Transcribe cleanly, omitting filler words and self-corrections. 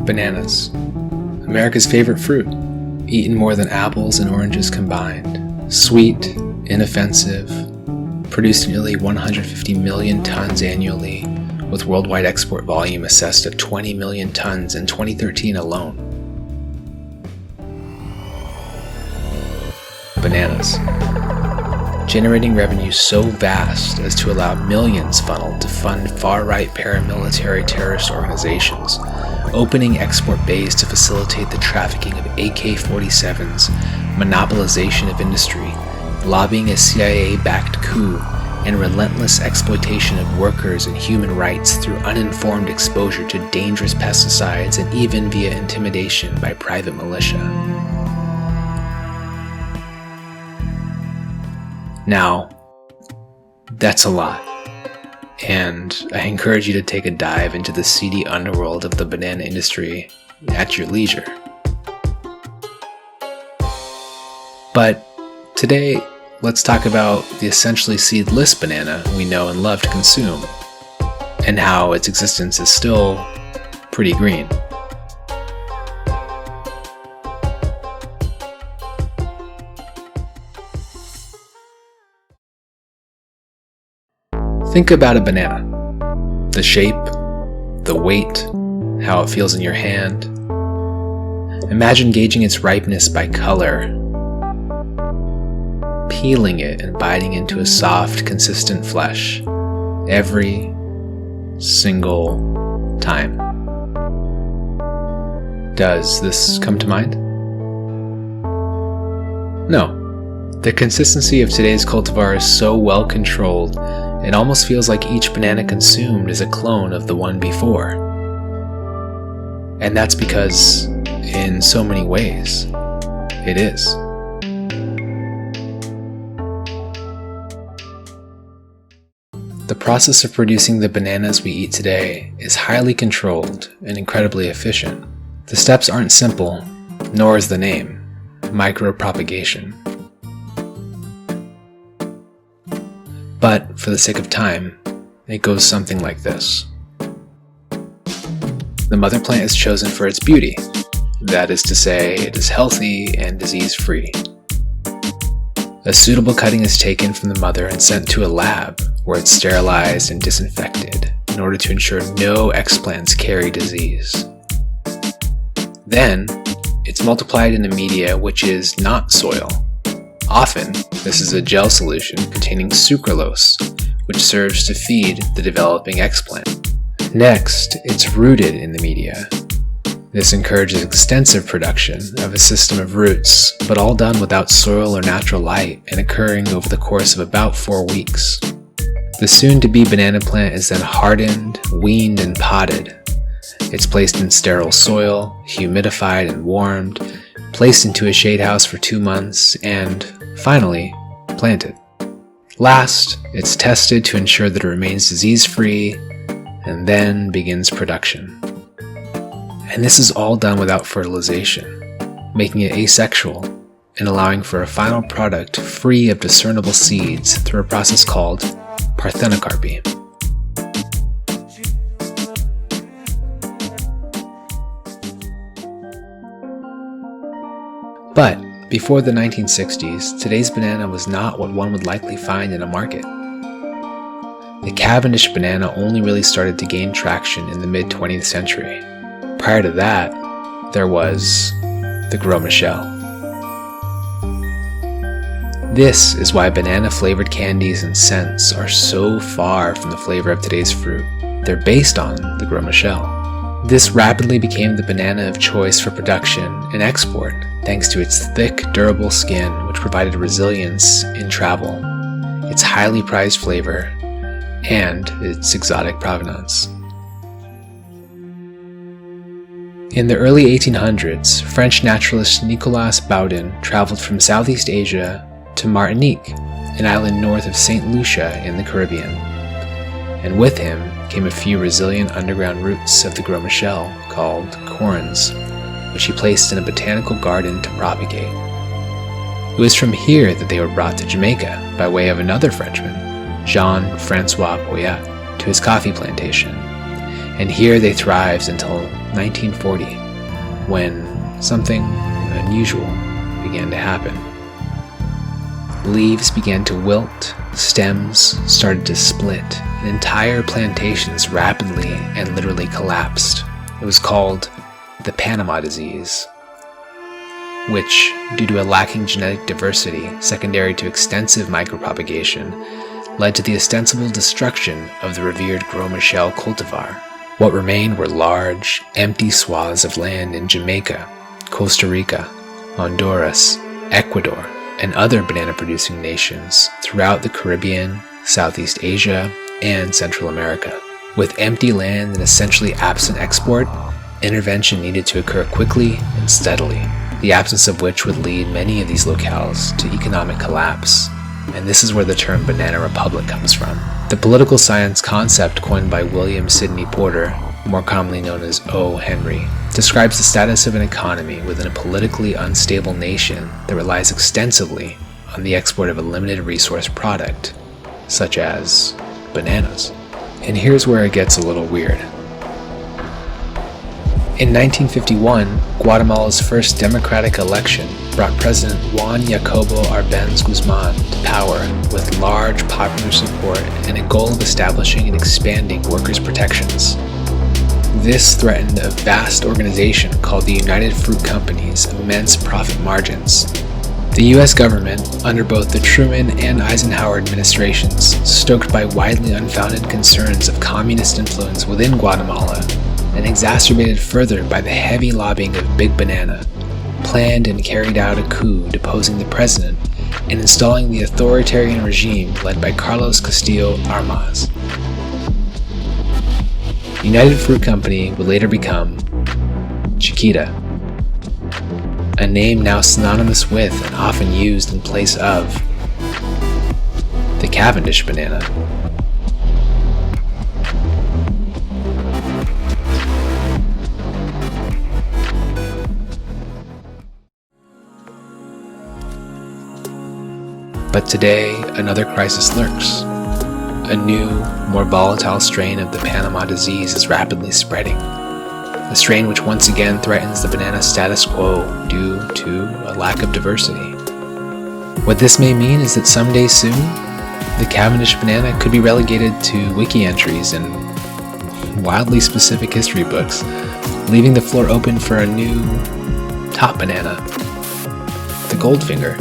Bananas. America's favorite fruit, eaten more than apples and oranges combined. Sweet, inoffensive, produced nearly 150 million tons annually, with worldwide export volume assessed at 20 million tons in 2013 alone. Bananas. Generating revenue so vast as to allow millions funneled to fund far-right paramilitary terrorist organizations, opening export bays to facilitate the trafficking of AK-47s, monopolization of industry, lobbying a CIA-backed coup, and relentless exploitation of workers and human rights through uninformed exposure to dangerous pesticides and even via intimidation by private militia. Now, that's a lot, and I encourage you to take a dive into the seedy underworld of the banana industry at your leisure. But today, let's talk about the essentially seedless banana we know and love to consume, and how its existence is still pretty green. Think about a banana. The shape, the weight, how it feels in your hand. Imagine gauging its ripeness by color, peeling it and biting into a soft, consistent flesh every single time. Does this come to mind? No. The consistency of today's cultivar is so well controlled, it almost feels like each banana consumed is a clone of the one before. And that's because, in so many ways, it is. The process of producing the bananas we eat today is highly controlled and incredibly efficient. The steps aren't simple, nor is the name, micropropagation. But, for the sake of time, it goes something like this. The mother plant is chosen for its beauty. That is to say, it is healthy and disease-free. A suitable cutting is taken from the mother and sent to a lab, where it's sterilized and disinfected in order to ensure no explants carry disease. Then, it's multiplied in a media which is not soil. Often, this is a gel solution containing sucralose, which serves to feed the developing explant. Next, it's rooted in the media. This encourages extensive production of a system of roots, but all done without soil or natural light and occurring over the course of about 4 weeks. The soon-to-be banana plant is then hardened, weaned, and potted. It's placed in sterile soil, humidified and warmed, placed into a shade house for 2 months, and, finally, planted. Last, it's tested to ensure that it remains disease-free, and then begins production. And this is all done without fertilization, making it asexual and allowing for a final product free of discernible seeds through a process called parthenocarpy. But before the 1960s, today's banana was not what one would likely find in a market. The Cavendish banana only really started to gain traction in the mid-20th century. Prior to that, there was the Gros Michel. This is why banana-flavored candies and scents are so far from the flavor of today's fruit. They're based on the Gros Michel. This rapidly became the banana of choice for production and export, thanks to its thick, durable skin, which provided resilience in travel, its highly prized flavor, and its exotic provenance. In the early 1800s, French naturalist Nicolas Baudin traveled from Southeast Asia to Martinique, an island north of St. Lucia in the Caribbean. And with him came a few resilient underground roots of the Gros Michel called corns, which he placed in a botanical garden to propagate. It was from here that they were brought to Jamaica by way of another Frenchman, Jean-Francois Poyat, to his coffee plantation, and here they thrived until 1940, when something unusual began to happen. Leaves began to wilt, stems started to split, and entire plantations rapidly and literally collapsed. It was called the Panama disease, which, due to a lacking genetic diversity secondary to extensive micropropagation, led to the ostensible destruction of the revered Gros Michel cultivar. What remained were large, empty swaths of land in Jamaica, Costa Rica, Honduras, Ecuador, and other banana-producing nations throughout the Caribbean, Southeast Asia, and Central America. With empty land and essentially absent export, intervention needed to occur quickly and steadily, the absence of which would lead many of these locales to economic collapse. And this is where the term Banana Republic comes from. The political science concept coined by William Sidney Porter, more commonly known as O. Henry, describes the status of an economy within a politically unstable nation that relies extensively on the export of a limited resource product, such as bananas. And here's where it gets a little weird. In 1951, Guatemala's first democratic election brought President Juan Jacobo Arbenz Guzman to power with large popular support and a goal of establishing and expanding workers' protections. This threatened a vast organization called the United Fruit Company's immense profit margins. The U.S. government, under both the Truman and Eisenhower administrations, stoked by widely unfounded concerns of communist influence within Guatemala, and exacerbated further by the heavy lobbying of Big Banana, planned and carried out a coup deposing the president and installing the authoritarian regime led by Carlos Castillo Armas. United Fruit Company would later become Chiquita, a name now synonymous with and often used in place of the Cavendish banana. But today, another crisis lurks. A new, more volatile strain of the Panama disease is rapidly spreading. A strain which once again threatens the banana status quo due to a lack of diversity. What this may mean is that someday soon, the Cavendish banana could be relegated to wiki entries and wildly specific history books, leaving the floor open for a new top banana, the Goldfinger.